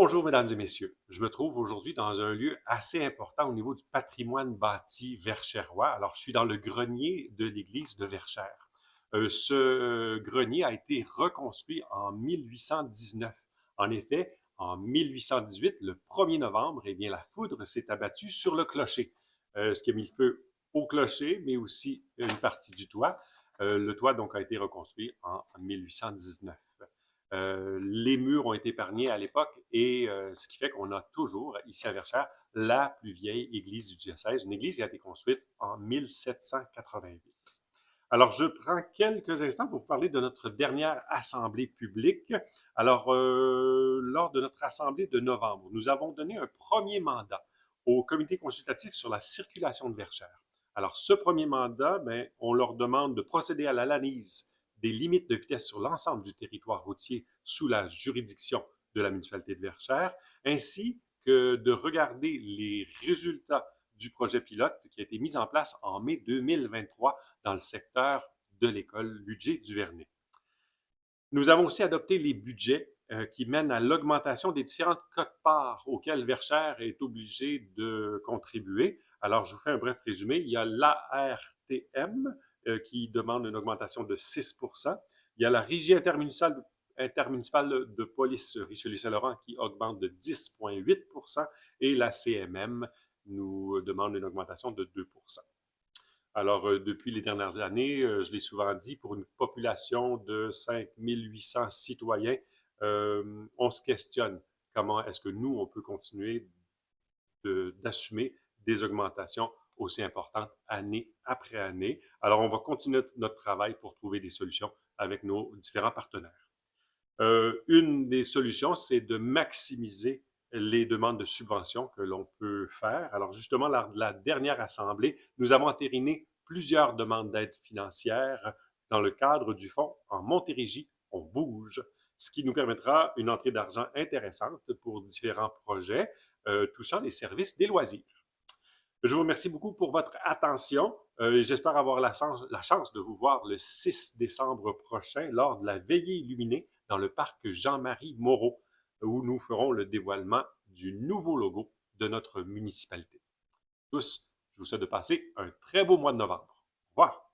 Bonjour, mesdames et messieurs. Je me trouve aujourd'hui dans un lieu assez important au niveau du patrimoine bâti verchérois. Alors, je suis dans le grenier de l'église de Verchères. Ce grenier a été reconstruit en 1819. En effet, en 1818, le 1er novembre, eh bien, la foudre s'est abattue sur le clocher, ce qui a mis le feu au clocher, mais aussi une partie du toit. Le toit, donc, a été reconstruit en 1819. Les murs ont été épargnés à l'époque et ce qui fait qu'on a toujours, ici à Verchères, la plus vieille église du diocèse, une église qui a été construite en 1788. Alors, je prends quelques instants pour vous parler de notre dernière assemblée publique. Alors, lors de notre assemblée de novembre, nous avons donné un premier mandat au comité consultatif sur la circulation de Verchères. Alors, ce premier mandat, ben, on leur demande de procéder à l'analyse des limites de vitesse sur l'ensemble du territoire routier sous la juridiction de la municipalité de Verchères, ainsi que de regarder les résultats du projet pilote qui a été mis en place en mai 2023 dans le secteur de l'école Ludger-Duvernay. Nous avons aussi adopté les budgets qui mènent à l'augmentation des différentes quotes-parts auxquelles Verchères est obligé de contribuer. Alors, je vous fais un bref résumé. Il y a l'ARTM qui demande une augmentation de 6 %. Il y a la Régie intermunicipale de police Richelieu-Saint-Laurent qui augmente de 10,8 % et la CMM nous demande une augmentation de 2 %. Alors, depuis les dernières années, je l'ai souvent dit, pour une population de 5800 citoyens, on se questionne comment est-ce que nous, on peut continuer d'assumer des augmentations aussi importantes année après année. Alors, on va continuer notre travail pour trouver des solutions avec nos différents partenaires. Une des solutions, c'est de maximiser les demandes de subventions que l'on peut faire. Alors justement, lors de la dernière assemblée, nous avons entériné plusieurs demandes d'aide financière dans le cadre du fonds En Montérégie, on bouge, ce qui nous permettra une entrée d'argent intéressante pour différents projets touchant les services des loisirs. Je vous remercie beaucoup pour votre attention. J'espère avoir la chance de vous voir le 6 décembre prochain lors de la veillée illuminée dans le parc Jean-Marie Moreau, où nous ferons le dévoilement du nouveau logo de notre municipalité. Tous, je vous souhaite de passer un très beau mois de novembre. Au revoir.